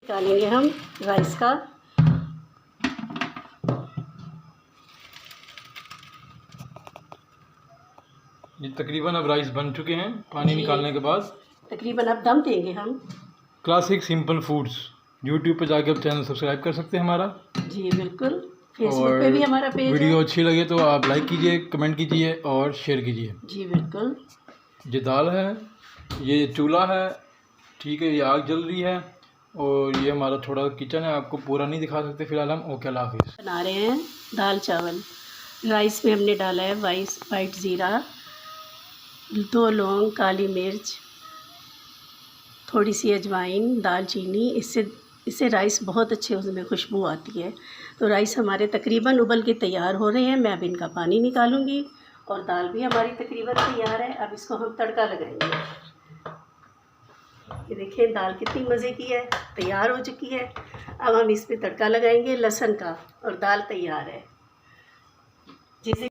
निकालेंगे हम राइस का। ये तकरीबन अब राइस बन चुके हैं पानी निकालने के बाद। तकरीबन अब दम देंगे हम। क्लासिक सिंपल फूड्स यूट्यूब पे जाके आप चैनल सब्सक्राइब कर सकते हैं हमारा। जी बिल्कुल, फेसबुक और पे भी हमारा पेज है। वीडियो अच्छी लगे तो आप लाइक कीजिए, कमेंट कीजिए और शेयर कीजिए। जी बिल्कुल। ये दाल है, ये चूल्हा है, ठीक है, ये आग जल रही है और ये हमारा थोड़ा किचन है, आपको पूरा नहीं दिखा सकते फिलहाल हम। ओके, अल्लाह हाफिज़। बना रहे हैं दाल चावल। राइस में हमने डाला है वाइट ज़ीरा, 2 लौंग, काली मिर्च, थोड़ी सी अजवाइन, दालचीनी। इससे राइस बहुत अच्छे उसमें खुशबू आती है। तो राइस हमारे तकरीबन उबल के तैयार हो रहे हैं। मैं अब इनका पानी निकालूंगी और दाल भी हमारी तकरीबन तैयार है। अब इसको हम तड़का लगाएंगे। ये देखिए दाल कितनी मज़े की है, तैयार हो चुकी है। अब हम इस पर तड़का लगाएंगे लहसुन का और दाल तैयार है। जिसे